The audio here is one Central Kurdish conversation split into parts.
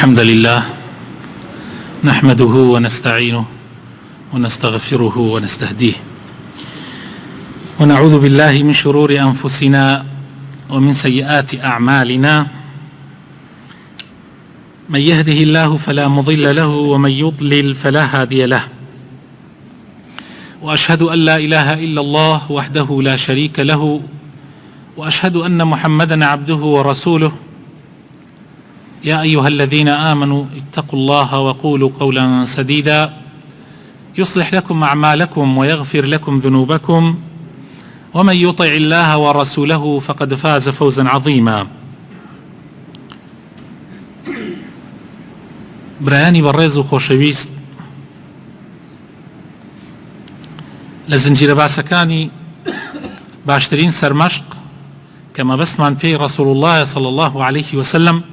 الحمد لله نحمده ونستعينه ونستغفره ونستهديه ونعوذ بالله من شرور أنفسنا ومن سيئات أعمالنا. من يهده الله فلا مضل له ومن يضلل فلا هادي له، وأشهد أن لا إله إلا الله وحده لا شريك له، وأشهد أن محمدا عبده ورسوله. يا أيها الذين آمنوا اتقوا الله وقولوا قولا سديدا يصلح لكم أعمالكم ويغفر لكم ذنوبكم، ومن يطع الله ورسوله فقد فاز فوزا عظيما. برایانی بەڕێز و خۆشەویست، لە زنجیرە باسەکانی باشترین سەرمەشق کە مەبەستمان پێی ڕەسوڵ الله صلی الله عليه وسلم،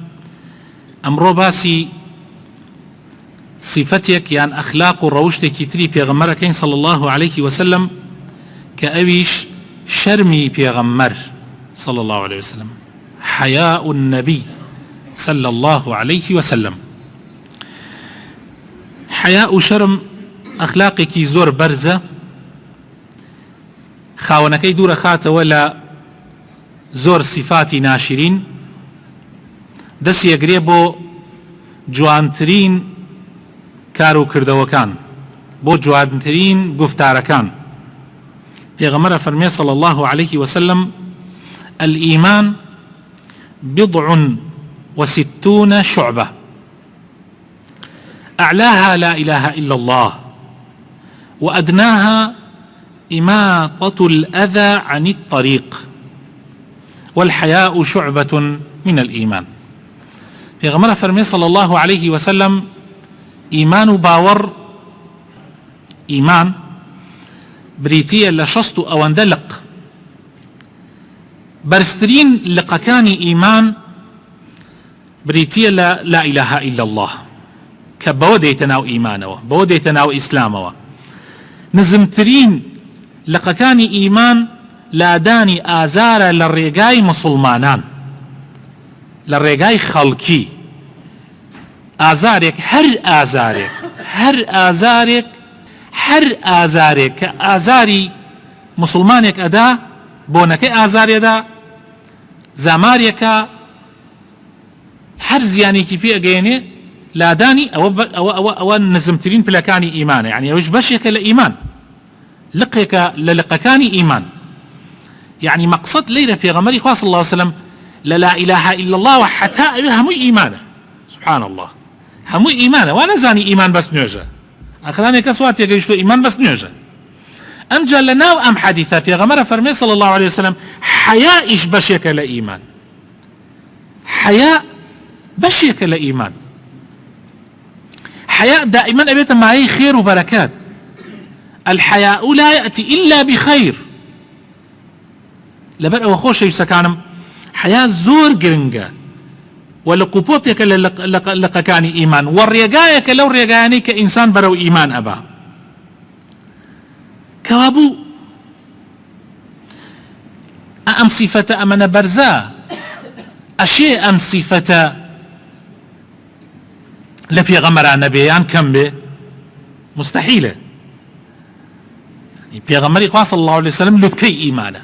ئەمڕۆ باسی صفەتێک یان ئەخلاق و ڕەوشتێکی تری پێغەمبەرەکەین صلی الله عليه وسلم کە ئەویش شەرمی پێغەمبەر صلی الله عليه وسلم، حەیاء النبی صلی الله عليه وسلم. حەیاء و شەرم ئەخلاقێکی زۆر بەرزە، خاوەنەکەی دوورە خاتەوە لە زۆر صفاتی ناشرین، دەستیەگرێ بۆ جوانترین کار و کردەوەکان، بۆ جوانترین گفتارەکان. پێغەمبەر فەرمێ صلی الله عليه وسلم: الإيمان بضع وستون شعبة أعلاها لا إله إلا الله وأدناها إماطة الأذى عن الطريق والحياء شعبة من الإيمان. پێغەمبەر فەرمێ صلی الله عليه وسلم: ئیمان و باوەڕ، ئیمان بریتیە لە 60 و ئەوەندە لق. بەرزترین لقەکانی ئیمان بریتیە لە لا إله إلا الله کە بەوە دێتە ناو ئیمانەوە، بەوە دێتە ناو ئیسلامەوە. نزمترین لقەکانی ئیمان لادانی ئازارە لە ڕێگای مسلمانان، لە ڕێگای خەڵکی. ئازارێک، هەر ئازارێک کە ئازاری مسلمانێک ئەدا، بۆنەکەی ئازارێدا، زامارێکە، هەر زیانێکی پێ ئەگەیەنێ، لادانی ئەوە نزمترین پلەکانی ئیمانە. یعنی ئەوش بەشێکە لە ئیمان، لقێکە لە لقەکانی ئیمان. یعنی مەقسەد لەیرە پێغەمبەری خوا صلی الله عليه وسلم لا إله إلا الله وحتى هموي إيمانه. سبحان الله، هموي إيمانه. وانا زاني إيمان بس نيوجه أخراني كسوات يقولوا إيمان بس نيوجه. أنجا لناو أم حديثة في غمرة فرمي صلى الله عليه وسلم: حياء إيش بشيك لإيمان، حياء بشيك لإيمان. حياء دائما أبيت معي خير وبركات. الحياء لا يأتي إلا بخير. لبرأ وخوش يسكانم حياة زور گرنگە و لە قوپۆپێکە لە لقەکانی ئیمان، و ڕێگایەکە لەو ڕێگایانەی کە ئینسان بەرەو ئیمان ئەبا. کەوابوو ئەم سیفەتە ئەمەنە بەرزە، ئەشێ ئەم سیفەتە لە پێغەمبەرانە بێ یان کەم بێ؟ مستحیلە. پێغەمبەری خوا صلی الله عليه وسلم لوتکەی ئیمانە.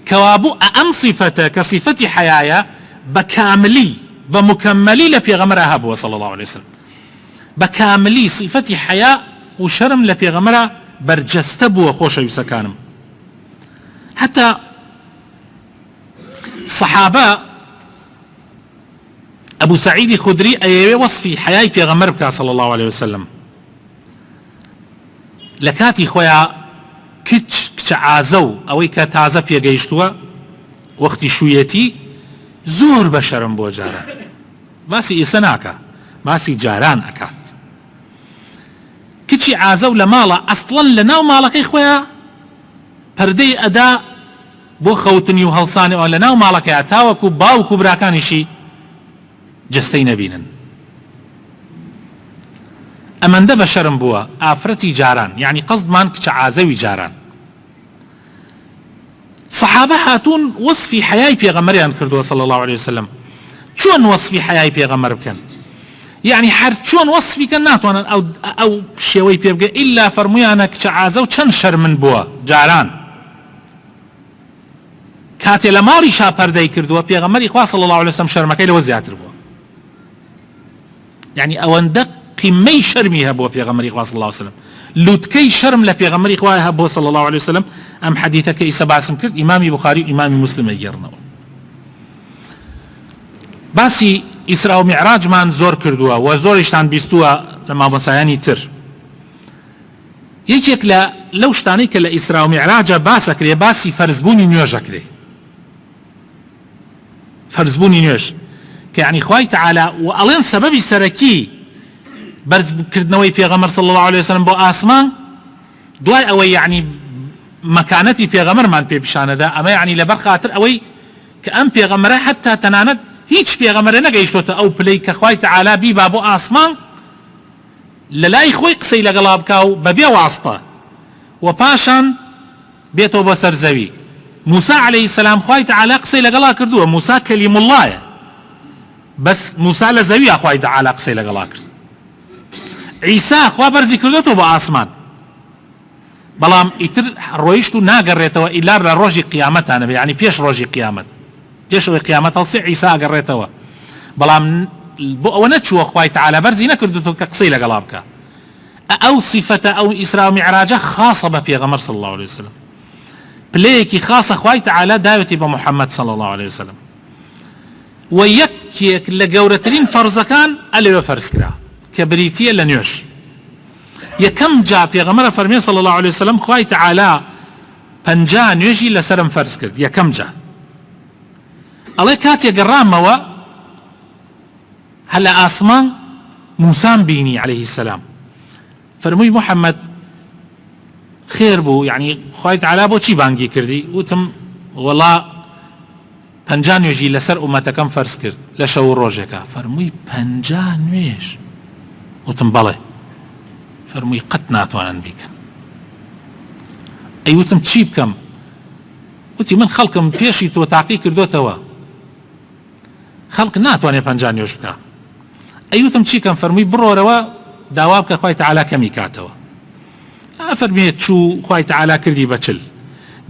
كوابو أم صفته كصفة حيايا بكاملي بمكملي لبيغمرة هبوة صلى الله عليه وسلم، بكاملي صفة حياء وشرم لبيغمرة برجستبو وخوش يسكانم. حتى الصحابة أبو سعيد خدري أي وصفي حياء بيغمرة صلى الله عليه وسلم لكاتي خويا کچ عازە ئەوەی کە تازە پێگەیشتووە وەختی شوویەتی زۆر بە شەرم بۆ جاران، باسی ئێستا ناکە، باسی جاران ئەکات. کچی عازە و لە ماڵە ئەسڵەن لە ناو ماڵەکەی خۆیان پەردەی ئەدا بۆ خەوتنی و هەڵسانەوە لە ناو ماڵەکەیە، تاوەکو باوک و براکانیشی جەستەی نەبینن. ئەمەندە بە شەرم بووە، ئافرەتی جاران، یعنی قەزدمان کچە عازەوی جاران. صحابە هاتوون وەصفی حەیای پێغەمبەریان کردووە صلی الله عليه وسلم. چۆن وەصفی حەیای پێغەمبەر بکەن؟ يعني هەر چۆن وەصفی کە ناتوانن ئەو شێوەی پێ بگە ئیلا فەرمویانە کچە عازە و چەند شەرمن بووە جاران کاتێ لە ماڵی شاپەردەی کردووە پێغەمبەری خوا صلی الله عليه وسلم شەرمەکەی لەوە زیاتر بووە يعني ئەوەندە قیمەی شەرمی هەبووە پێغەمبەری خوا صلی الله عليه وسلم لوتکەی شەرم لە پێغەمبەری خوا هەبووە صلی الله عليه وسلم ئەم حەدیثەکە ئیسە باسم کرد ئیمامی بوخاری و ئیمامی مسلم ئەگێڕنەوە باسی ئیسرا و میعراجمان زۆر کردووە و زۆریشتان بیستووە لە مامۆسایانی تر یەکێک لەو شتانەی کە لە ئیسرا و میعراجە باسەکرێ باسی فەرزبوونی نوێژەکرێ فەرزبوونی نوێژ کە یعنی خوای تەعالا و ئەڵێن سەبەبی سەرەکی بەرزکردنەوەی پێغەمبەر صلی الله عليه وسلم بۆ ئاسمان دوای ئەوەی یعنی مەکانەتی پێغەمبەرمان پێ پیشانەدا ئەمە یعنی لەبەر خاتر ئەوەی کە ئەم پێغەمبەرە حتا تەنانەت هیچ پێغەمبەرە نەگەیشتۆتە ئەو پلەی کە خوای تەعالا بیبا بۆ ئاسمان لە لای خۆی قسەی لەگەڵا بکا و بەبێ واستە و پاشان بێتەوە بۆ سەر زەوی موسى عليه السلام خوای تەعالا قسەی لەگەڵا کردووە موسى کەلیم اللهە بەس موسى لە زەویە خوای تەعالا قسەی لەگەڵا کرد عیسا خوا بەرزی کردوێتەوە بۆ ئاسمان بەڵام ئیتر ڕۆیشت و ناگەڕێتەوە ئیلا لە ڕۆژی قیامەتانە بێ یعنی پێش ڕۆژی قیامەت پێشەوەی قیامەت هەڵسێ عیسا ئەگەڕێتەوە بەڵام بۆ ئەوە نەچووە خوای تەعالا بەرزی نەکردوێتەوە کە قسەی لەگەڵا بکە ئەو سیفەتە ئەو ئیسرا و میعراجە خاصە بە پێغەمبەر صلی الله عليه وسلم پلەیەکی خاصە خوای تەعالا داوێتی بە محەممەد صلی الله عليه وسلم و یەکێک لە گەورەترین فەرزەکان ئەلێوە فەرز کرا کە بریتیە لە نوێژ یەکەم جا پێغەمبەر فەرمێ صلی الله عليه وسلم خوای تەعالا 50 نوێژی لەسرم فەرز کرد یەکەم جا ئەڵێ کاتێک گەڕامەوە هە لە ئاسمان موسام بینی عليه السلام فەرمووی محەممەد خێر بوو یعنی خوای تەعالا بۆ چی بانگی کردی وتم وەڵا 50 نوێژی لەسەر ئومەتەکەم فەرز کرد لە شەو ڕۆژێکە فەرمووی 50 نوێژ وتم بەڵێ فەرمووی قەت ناتوانن بیکەن ئەی وتم چی بکەم وتی من خەڵکم پێشی تۆ تاقی کردوتەوە خەڵک ناتوانێت 50 نوێژ بکە ئەی وتم چی کەم فەرمووی بڕۆرەوە داوا بکە خوای تەعالا کەمی کاتەوە فەرمێت چوو خوای تەعالا کردی بە چل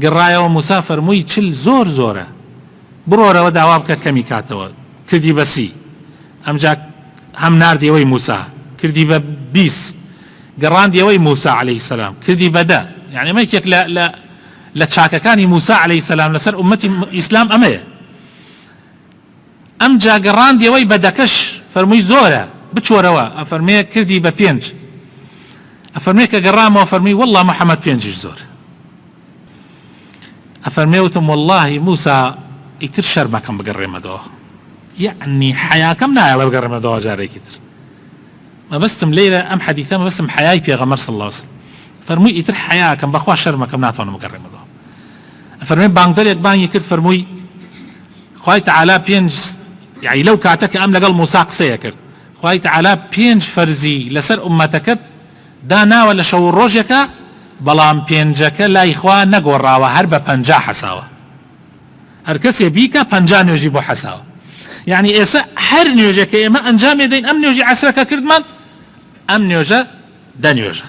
گەڕایەوە موسا فەرمووی چل زۆر زۆرە بڕۆرەوە داوا بکە کەمی کاتەوە کردی بە 30 ئەمجا هەم ناردیەوەی موسا کردی بە 20 گەڕاندیەوەی موسى عليه السلام کردی بەدە يعني ئەمە یەکێک لە چاکەکانی موسى عليه السلام لەسەر ئومەتی ئیسلام ئەمەیە ئەمجا گەڕاندیەوەی بەدەکەش فەرمووی زۆرە بچۆرەوە ئەفەرمێ کردی بە 5 ئەفەرمێ کە گەڕامەوە فەرمووی والله محەممەد 5 زۆر ئەفەرمێ وتم والله موسى ئیتر شەرمەکەم بگەڕێمەدەوە یعنی حەیاکەم نایە لە بگەڕێمەدەوە جارێکی تر مەبەستم لێرە ئەم حەدیثە مەبەستم حەیای پێغەمبەر صلی الله عليه وسلم فەرمووی ئیتر حەیاکەم بەخوا شەرمەکەم ناتوانم بگەڕێمەدەوە ئەفەرمێ بانگدەرێک بانگی کرد فەرمووی خوای تەعالا 5 یعنی لەو کاتە کە ئەم لەگەڵ موسا قسەیە کرد خوای تەعالا 5 فەرزی لەسەر ئومەتەکەت داناوە لە شەو ڕۆژێکە بەڵام 5ەکە لای خوا نەگۆڕاوە هەر بە 50 حەساوە هەر کەسێ بیکە 50 نوێژی بۆ حەساوە يعني ئێستا هەر نوێژێکە ئێمە ئەنجامێ دەین ئەم نوێژی عەسرەکە کردمان ئەم نوێژە دەنوێژە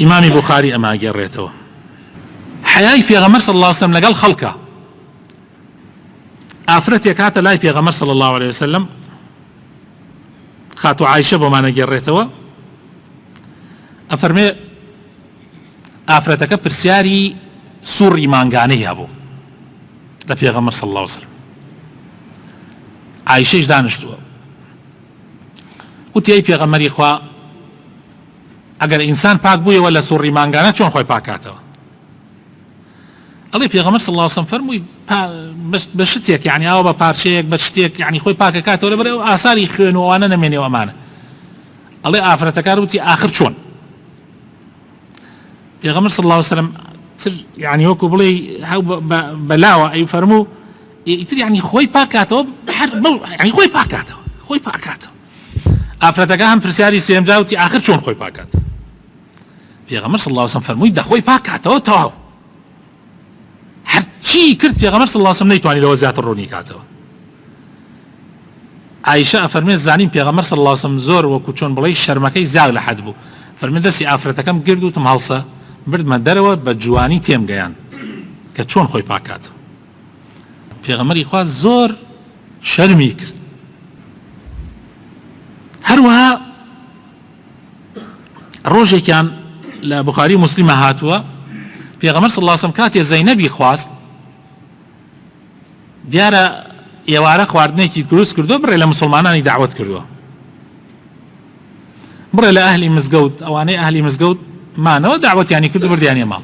ئیمامی بوخاری ئەمە گێڕێتەوە حەیای پێغەمبەر صلی الله عليه وسلم لەگەڵ خەڵکە ئافرەتێک هاتە لای پێغەمبەر صلی الله عليه وسلم خاتو عایشە بۆمانە گێڕێتەوە ئەفەرمێ ئافرەتەکە پرسیاری سوڕی مانگانەی هەبوو لە پێغەمبەر صلی الله عليه وسلم عایشەش دانیشتووە وتی ئەی پێغەمبەری خوا ئەگەر ئینسان پاک بوویەوە لە سوڕی مانگانە چۆن خۆی پاکاتەوە ئەڵێ پێغەمبەر صلی الله عليه وسلم فەرمووی بە شتێک یعنی ئەوە بە پارچەیەک بە شتێک یعنی خۆی پاکەکاتەوە لەبەر ئەو ئاساری خوێنەوەوانە نەمێنێەوە ئەمانە ئەڵێ ئافرەتەکە وتی ئاخر چۆن پێغەمبەر صلی الله عليه وسلم تر يعني وەکو بڵێ بەلاوە ئەی فەرموو ئیتر يعني خۆی پاکاتەوە يعني خۆی پاکاتەوە ئافرەتەکە هەم پرسیاری سێم جا وتی ئاخر چۆن خۆی پاکاتەوە پێغەمبەر صلی الله عليه وسلم فەرمووی دەخۆی پاکاتەوە تەواو هەرچی کرد پێغەمبەر صلی الله عليه وسلم نەیتوانی لەوە زیاتر ڕوونی کاتەوە عائشة أفرمي زانين بيغمر صلى الله عليه وسلم زور وكوتشون بلاي شرمكي زاغ لحد بو فرمي دسي آفرتكم قردو تمهلصة برد ما دروا بجواني تيم قيان كتشون خوي باكات بيغمر إخوة زور شرمي كرد هروها روجي كان لبخاري مسلمة هاتوا بيغمر صلى الله عليه وسلم كاتي زينبي خواست دیارە ئێوارە خواردنێکی دروست کردو بڕێ لە مسلمانانی دعوت کردووە بڕێ لە ئەهلی مزگەوت ئەوانەی ئەهلی مزگەوت مانەوە دعوتیانی کردو بردیانێ ماڵ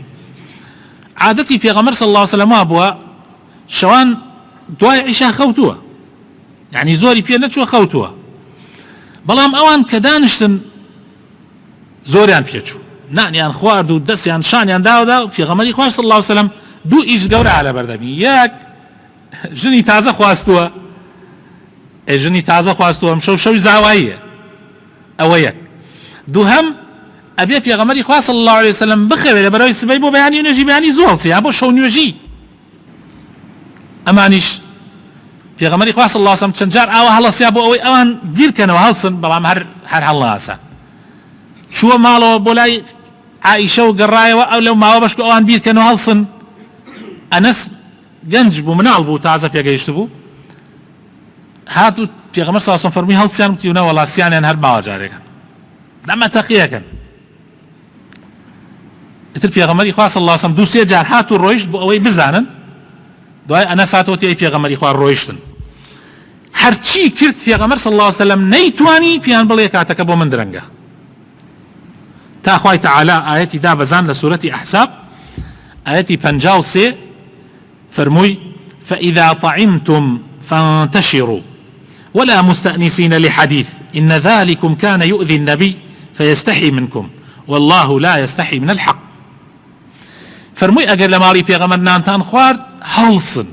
عادەتی پێغەمبەر صلی الله عليه وسلم بووە شەوان دوای عیشا خەوتووە یعنی زۆری پێ نەچووە خەوتووە بەڵام ئەوان کە دانیشتن زۆریان پێچوو نانیان خوارد و دەستیان شانیان داوەدا و پێغەمبەری خوا صلی الله عليه وسلم دوو ئیش گەورە لە بەردەمی یەک ژنی تازە خواستووە ژنی تازە خواستووە ئەمشەو شەوی زاواییە ئەوە یەک دووهەم ئەبێ پێغەمبەری خوا صلی الله عليه وسلم بخەوێ لەبەرەوەی سبەی بۆ بەیانی نوێژی بەیانی زوڵچی بۆ شەو نوێژی ئەمانیش پێغەمبەری خوا صلی الله عليه وسلم چەند جار ئاوا هەڵەسیا بۆ ئەوەی ئەوان بیرکەنەوە هەڵسن بەڵام هەر هەڵناسە چووە ماڵەوە بۆ لای عائیشە و گەڕایەوە ئەو لەو ماوە بەشکە ئەوان بیرکەنەوە هەڵسن ئەنەس گەنج بوو مناڵ بوو تازە پێگەیشت بوو هاتوو پێغەمبەر صلی الله عليه وسلم فەرمووی هەڵسیان وتیونە وەڵا سییانیان هەر ماوە جارێکن لەمە تەقیەکەن ئیتر پێغەمبەری خوا صلی الله عليه وسلم دوو سێ جار هاتوو ڕۆیشت بۆ ئەوەی بزانن دوای ئەنەس هاتەوەتی ئەی پێغەمبەری خوا ڕۆیشتن هەرچی کرد پێغەمبەر صلی الله عليه وسلم نەیتوانی پیان بڵێ کاتەکە بۆ من درەنگە تا خوای تعالی ئاەتی دابەزان لە سوورەتی ئەحزاب ئاەتی 53 فرموي فإذا طعمتم فانتشروا ولا مستأنسين لحديث إن ذلكم كان يؤذي النبي فيستحي منكم والله لا يستحي من الحق فرموي أجر لمالي في غمرنا أنتان خوارد هلصن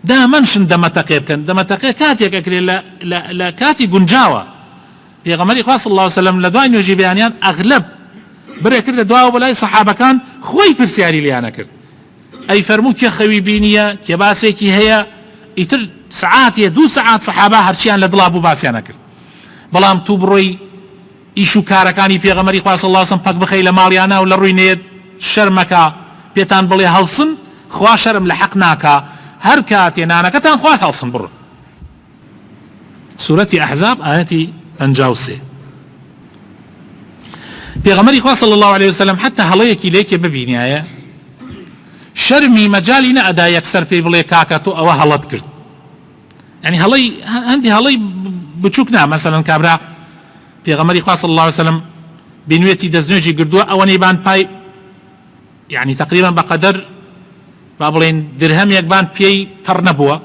دا منشن دمتقي بكن دمتقي كاتي كاكري لا كاتي قنجاوة في غمري خاص الله عليه وسلم لدوين يجي بيانيان أغلب بري كرد دواء وبلاي صحابة كان خوي فرسياري لي أنا كرد أي فرمو كي خوي بينيا كي باسي كي هيا يتر ساعات دو ساعات صحابة هرشيان لدلابو باسيانا كرد بلام تو بروي إيشو كاركاني في غمري خاص الله عليه وسلم بك بخيل ماليانا ولا روي نيد شرمكا بيتان بلي هلصن خوا شرم لحقناكا هر كاتي نانا كتان خوات هلصن برو سورة أحزاب آياتي أنجاوسي پیغمبری خوا صلی الله علیه وسلم حتی هەڵەیەکی لێکێ ببینایە شەرمی مەجالی نەئەدا یەکسەر پێی بڵێ کاکە تۆ ئەوە هەڵەت کرد یعنی هەندی هەڵەی بچووک نا مەسەلەن کابرا پێغەمبەری خوا صلی الله علیه وسلم بینوێتی دەستنوێژی گردووە ئەوەنەی بان پای یعنی تقریبا بەقەدەر با بڵێن درهەمێک بان پێی تەڕ نەبووە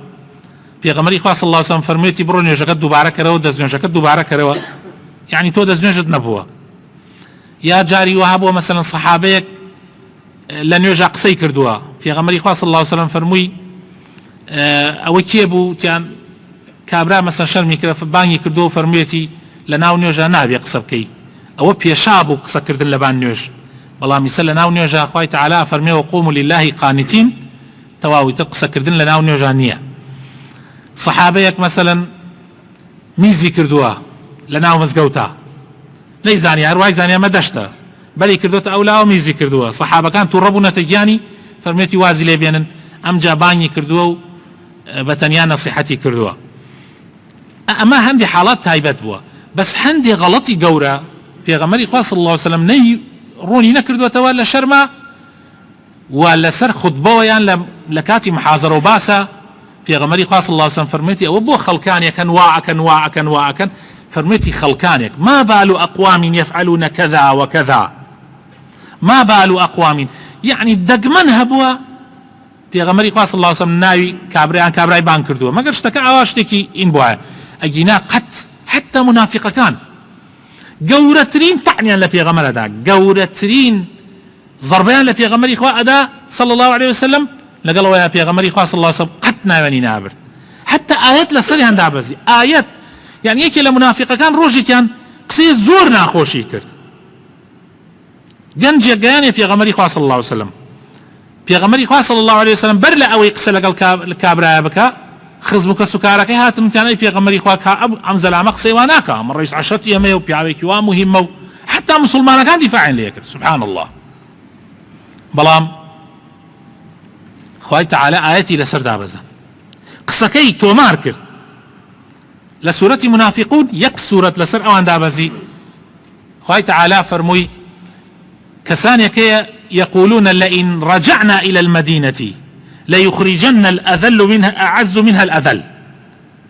پێغەمبەری خوا صلی الله علیه وسلم فەرموویەتی بڕۆ نوێژەکەت دووبارە کەرەوە دەستنوێژەکەت دووبارە کەرەوە یعنی تۆ دەستنوێژت نەبووە یا جاری وها بووە مەسەلەن سەحابەیەک لە نوێژە قسەی کردووە پێغەمبەری خوا صلی الله علیه وسلم فەرمووی ئەوە کێ بوو تیان کابرا مەسەلەن شەرمی کرد بانگی کردووە فەرموویەتی لە ناو نوێژە نابێ قسە بکەی ئەوە پێشا بوو قسەکردن لە بان نوێژ بەڵام ئیسا لە ناو نوێژە خوای تعالی فەرموویەوە قوموا لله قانتین تەواوی تر قسەکردن لە ناو نوێژە نییە سەحابەیەک مەسەلەن میزی کردووە لە ناو مزگەوتە نەیزانی هەروای زانیامە دەشتە بەری کردوتە ئەولاوە میزی کردووە سەحابەکان تووڕەبوونەتە گیانی فەرموویەتی وازی لێ بێنن ئەمجا بانگی کردووە و بەتەنیا نەسیحەتی کردووە ئەمە هەندی حاڵات تایبەت بووە بەس هەندی غەڵەتی گەورە پێغەمبەری خوا صلی الله علیه وسلم نەی ڕوونی نەکردوێتەوە لە شەرما و لەسەر خوتبەوەیان لە کاتی محازەرە و باسە پێغەمبەری خوا صلی الله علیه وسلم فەرموویەتی ئەوە بۆ خەڵکانێکن وا ئەکەن فرميتي خلقانك ما بال أقوام يفعلون كذا وكذا ما بال أقوام يعني دقمن هبوا في غمري خاص الله وسلم ناوي كابراي بان كردوا ما قرشتك عواشتكي إن بوا أجينا قط حتى منافق كان قورترين تعني لفي غمر دا قورترين ضربان لفي غمري خوا أدا صلى الله عليه وسلم لقالوا يا في غمري خاص الله وسلم قتنا بني نابر حتى آيات لسري عند عبزي آيات يعني يكي لمنافقة كان روجي كان قصي زور ناخوشي كرت جنجي قياني في غمري خواه صلى الله عليه وسلم في غمري خواه صلى الله عليه وسلم برلا اوي قصي لقال الكابرا بكا خز بوو کە سوکارەکەی هاتن وتیان ئەی پێغەمبەری خوا کە ئەم زەلامە قسەی وا ناکە ئەمە ڕئیس عەشەرەتی ئێمەیە و پیاوێکی وا موهیمە و حتا موسڵمانەکان دیفاعیان لێ کرد سوبحان الله. بەڵام خوای تەعالی ئاەتی لەسەر دابەزان قسەکەی تۆمار کرد لە سوورەتی منافقون یەک سوورەت لەسەر ئەوان دابەزی. خوای تەعالی فەرمووی کەسانێکەیە يقولون لئن رجعنا إلى المدينة ليخرجن الأذل منها أعز منها الأذل.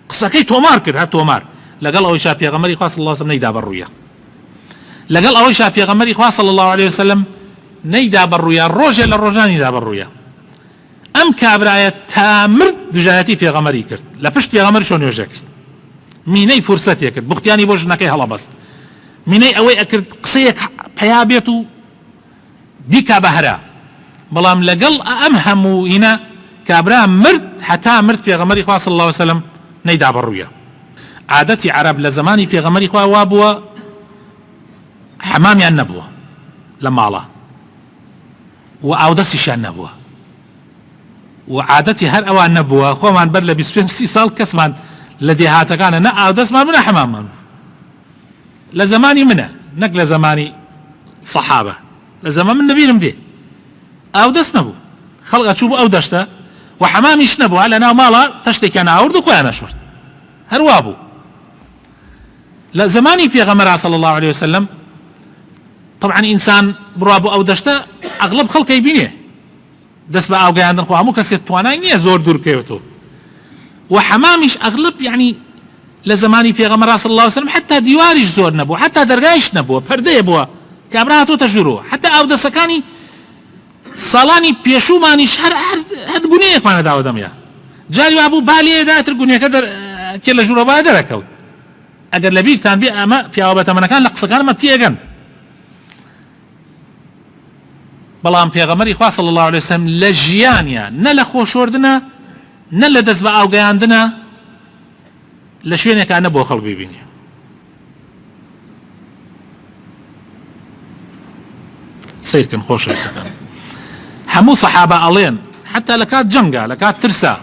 قسەکەی تۆمار کرد هەر تۆمار لەگەڵ ئەوەی پێغەمبەری خوا صلی الله عليه وسلم نەیدا بەڕوویە، لەگەڵ ئەوەی پێغەمبەری خوا صلی الله عليه وسلم نەیدا بەڕوویە ڕۆژێ لە ڕۆژانیدا بەڕوویە. ئەم کابرایە تا مرد دژایەتی پێغەمبەری کرد لە پشت پێغەمبەر شۆ نوێژە کرد، مینەی فورسەتێ کرد بوختیانی بۆ ژنەکەی هەڵەبەست، مینەی ئەوەی ئەکرد قسەیەک پەیا بێت و بیکا بەهرا. بەڵام لەگەڵ ئەم هەموو هینە کابرا مرد حتا مرد پێغەمبەری خوا صلی الله عليه وسلم نەیدا بەڕوویە. عادەتی عەرەب لە زمانی پێغەمبەری خوا وا بووە حەمامیان نەبووە لە ماڵە و ئاودەسیشیان نەبووە و عادەتی هەر ئەوان نەبووە خۆمان بەر لە 25 ساڵ کەسمان لە دێهاتەکانە نە ئاودەسمان منە حەماممان لە زمانی منە نەک لە زمانی سەحابە. لە زەمان من نەبیرم دێ ئاودەست نەبوو خەڵک ئەچوو بوو ئەو دەشتە و حەمامیش نەبووە لە ناو ماڵە تەشتێکیان ئاورد و خۆیان نەشورد هەروە بوو. لە زمانی پێغەمبەر صلی الله عليه وسلم طبعا ئینسان بڕوا بوو ئەو دەشتە ئەغلب خەڵکەی بینێ دەست بە ئاوگەیاندن خۆ هەموو کەسێک توانای نییە زۆر دوور بکەوێتەوە و حەمامیش ئەغلب یعنی لە زمانی پێغەمبەر صلی الله عليه وسلم حتا دیواریش زۆر نەبوو حتا دەرگایش نەبووە پەردەیە بووە کابرا هاتۆتە ژوورەوە حتا ئاودەسەکانی ساڵانی پێشوومانیش هەر گونەیەکمانە داوە دەمەیە جاری وا بوو بالێداتر گونیەکە کێ لە ژوورەوە با دەرەکەوت. ئەگەر لە بیرتان بێ ئەمە پیاوە بەتەمەنەکان لە قسەکانمە تێگەن. بەڵام پێغەمبەری خوا صلی الله عليه وسلم لە ژیانیان نە لە خۆشۆردنە نە لە دەست بە ئاوگەیاندنە لە شوێنێکان نەبووە خەڵک ببینێ. سیرکن خۆشەویستەکان هەموو سەحابە ئەڵێن حتا لە کات جەنگە لە کات ترسا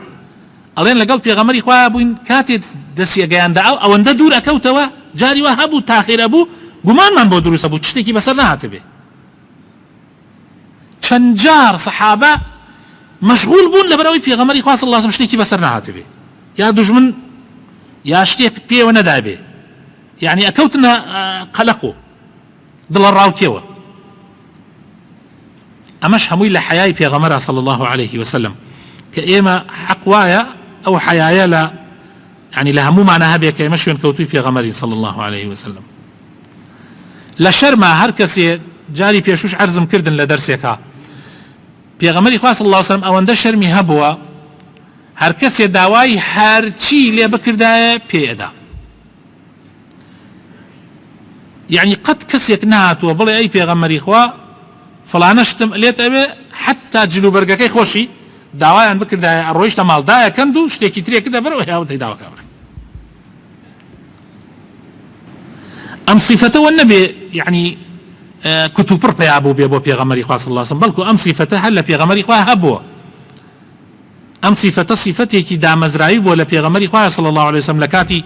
ئەڵێن لەگەڵ پێغەمبەری خوا بووین کاتێ دەستیەگەیاندا ئەوەندە دوور ئەکەوتەوە جاری وا هەبوو تاخیرە بوو گومانمان بۆ دروستە بوو شتێکی بەسەر نهاتە بێ. چەند جار سەحابە مەشغول بوون لەبەرەوەی پێغەمبەری خوا صلی الله عليه وسلم شتێکی بەسەر نهاتە بێ یا دوژمن یا شتێک پێوە نەدا بێ یعنی ئەکەوتنە قەلەقۆ دڵە ڕاوکێوە. ئەمەش هەمووی لە حەیای پێغەمبەر صلی الله عليه وسلم کە ئێمە حەق وایە ئەو حەیایە لە يعني لە هەموومانە هەبێ کە ئێمە شوێن کەوتووی پێغەمبەرین صلی الله عليه وسلم. لە شەرما هەر کەسێ جاری پێشوش عەرزم کردن لە دەرسێکە پێغەمبەری خوا صلی الله عليه وسلم ئەوەندە شەرمی هەبووە هەر کەسێ داوای هەرچی لێ بکردایە پێئەدا. يعني قەت کەسێک نهاتووە بڵێ ئەی پێغەمبەری خوا فلانە شتم لێت ئەوێ حتا جلوبەرگەکەی خۆشی داوایان بکردایە ئەڕۆیشتە ماڵدایە کەند و شتێکی ترێ کردە بەرەوە هیاوتەی داواکە بڕێ. ئەم سیفەتەوە نەبێ یعنی کتوپڕ پێیا بوو بێ بۆ پێغەمبەری خوا صلی الله عليه وسلم بەڵکو ئەم سیفەتە هەر لە پێغەمبەری خوا هەبووە. ئەم سیفەتە سیفەتێکی دامەزرایی بووە لە پێغەمبەری خوا صلی الله عليه وسلم لە کاتی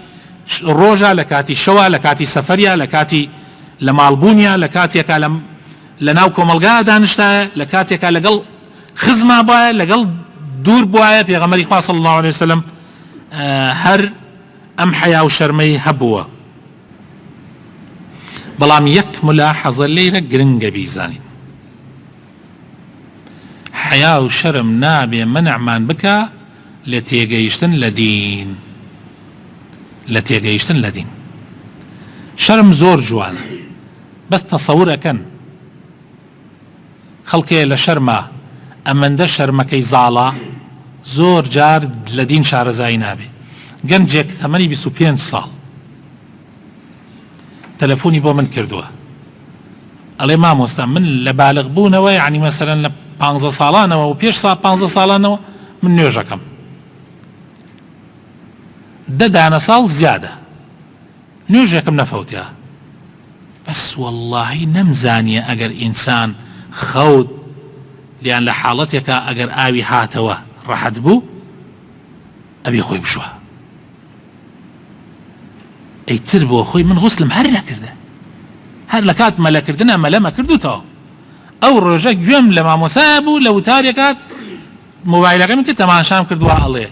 ڕۆژە لە کاتی شەوە لە کاتی سەفەریا لە کاتی لە ماڵبوونیە لە کاتێکە لە ناو کۆمەلگا دانیشتایە لە کاتێکە لەگەڵ خزما بواە لەگەڵ دوور بواە پێغەمبەری خوا صلی الله عليه وسلم هەر ئەم حەیا و شەرمەی هەبووە. بەڵام یەک ملاحەزە لێرە گرنگە بیزانین حەیا و شەرم نابێ منعمان بکە لە تێگەیشتن لە دین لە تێگەیشتن لە دین. شەرم زۆر جوانە بەس تەسەور ئەکەن خەڵکێ لە شەرمە ئەمەندە شەرمەکەی زاڵە زۆر جار لە دین شارەزایی نابێ. گەنجێک تەمەنی 25 ساڵ تەلەفۆنی بۆ من کردووە ئەڵێ مامۆستا من لە بالغ بوونەوە یعنی مەسەلەن لە 15 ساڵانەوە و پێش 15 ساڵانەوە من نوێژەکەم 10 دانە ساڵ زیادە نوێژێکم نەفەوتیا بەس وەڵڵاهی نەمزانیە ئەگەر ئینسان خەوت لیان لە حاڵەتێکە ئەگەر ئاوی هاتەوە ڕەحەت بوو ئەبێ خۆی بشوە ئەیتر بۆ خۆی من غوسلم هەر نەکردە هەر لە کات مەلەکردنە مەلەمە کردوتەوە ئەو ڕۆژە گوێم لە مامۆسایە بوو لە وتارێکات مۆبایلەکەم کرد تەماشام کردووە ئەڵێ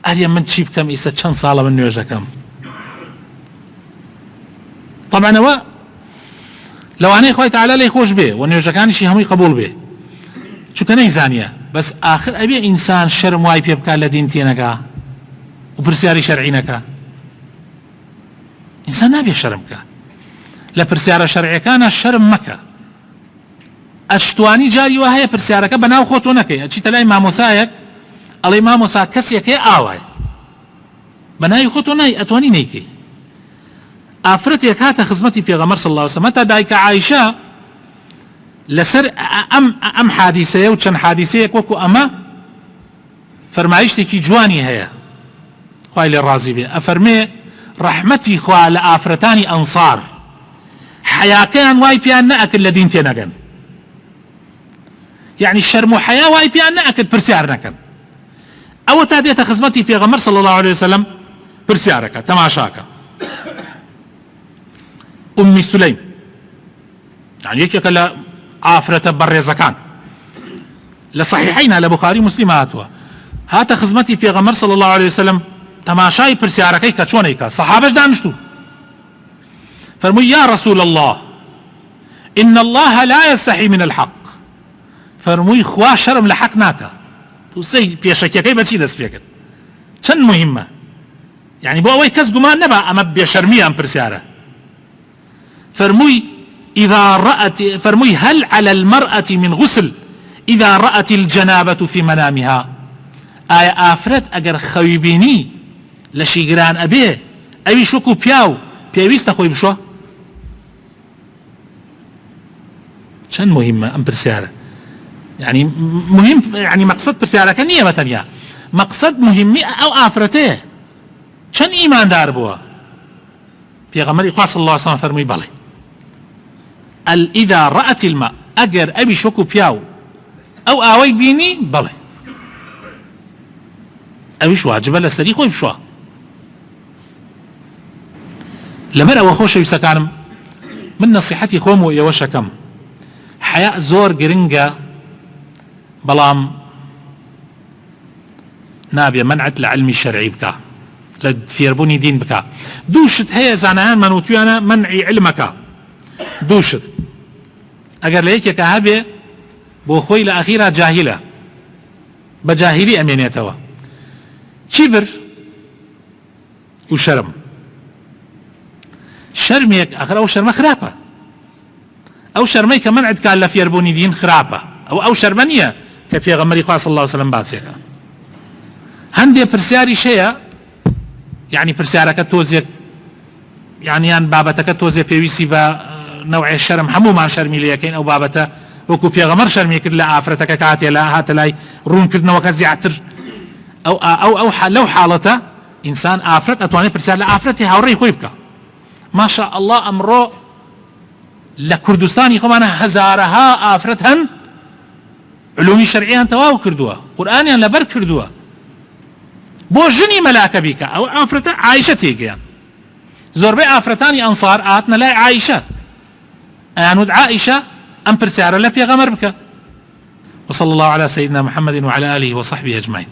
ئەرێ من چی بکەم ئیسە چەند ساڵە من نوێژەکەم طبعا ئەوە لەوانەیە خوای تەعالا لێی خۆش بێ و نوێژەکانیشی هەمووی قبول بێ چونکە نەیزانیە بەس ئاخر ئەبێ ئینسان شەرم وای پێ بکات لە دین تێنەگا و پرسیاری شەرعی نەکا ئینسان نابێ شەرم بکە لە پرسیارە شەرعیەکانە شەرم مەکە ئەشتوانی جاری وا هەیە پرسیارەکە بەناو خۆ تۆ نەکەی ئەچیتە لای مامۆسایەک ئەڵێ مامۆسا کەسێک هەیە ئاوای بەناوی خۆ تۆ نای ئەتوانی نەیکەی ئافرەتێک هاتە خزمەتی پێغەمبەر صلی الله علیه وسلم تا دایکە عایشە لەسەر ئەم حادیسەیە و چەند حادیسەیەک وەکو ئەمە فەرمایشتێکی جوانی هەیە خوای لێ ڕازی بێ ئەفەرمێ ڕەحمەتی خوا لە ئافرەتانی ئەنسار حەیاکەیان وای پیان نەئەکرد لە دین تێنەگەن یعنی شەرم و حەیا وای پیان نەئەکرد پرسیار نەکەن ئەوە تا دێتە خزمەتی پێغەمبەر صلی الله عليه وسلم پرسیارەکە تەماشاکە ئومی سولەیم يعني یەکێکە لە ئافرەتە بەڕێزەکان لە صحیحینە لە بوخاری مسلم هاتە خزمەتی پێغەمبەر صلی الله عليه وسلم تەماشای پرسیارەکەی کە چۆنەیکە سەحابەش دانیشتو فەرمووی یا رسول الله إن الله لا يستحي من الحق فەرمووی خوا شەرم لە حەق ناکە تووسەی پێشەکیەکەی بەچی دەست پێ کرد چەند مهمە يعني بۆ ئەوەی کەس گومان نەبا ئەمە بێشەرمی ئەم پرسیارە فرموي إذا رأت فرموي هل على المرأة من غسل إذا رأت الجنابة في منامها آية آفرت أجر خويبيني لشيغران أبيه أبي شوكو بياو بيويست أخوي بشو شن مهمة أم برسيارة يعني مهم يعني مقصد برسيارة كنية متنيا مقصد مهمة أو آفرته شن إيمان دار بوا بيغمر إخوة صلى الله عليه وسلم فرمي بالي إذا رأت الماء أجر أبي شوكو بياو أو آوي بيني بله أبي شو عجبه لسري خوي بشوا لمرأة وخوش يسكانم من نصيحتي خوم ويوشكم حياء زور جرينجا بلام نابية منعت لعلمي الشرعي بكا لفيربوني دين بكا دوشت هي زانان منوتيانا منعي علمك دوشت اگر ليك كهبه بو خوي لاخيرا جاهله بجاهلي امينيتوا كبر وشرم شرميك اخر او شرم خرابه او شرمي كمان عند كان لفيربوني دين خرابه او شرمانيه كفي غمري صلى الله عليه وسلم باسيكا هندي برسياري شيء يعني برسيارك توزيك يعني ان بابتك توزي بيويسي با نوع الشرم حمو مع شرمي ليكين او بابته وكو بيغمر شرمي كد لا افرتك كاتي لا هات لاي رون كدنا وكزيعتر او لو حالته انسان افرت اتواني برسال لا افرتي هاوري خويبك ما شاء الله امره لكردستاني خمانا هزارها افرتهن علومي شرعيا تواو كردوها قرانيا لبر كردوها بو جني ملاك بك او افرت عايشه تيجي زوربي افرتاني انصار اتنا لا عايشه أنود عائشة أم برسالة لا بيغمر بك وصلى الله على سيدنا محمد وعلى آله وصحبه أجمعين.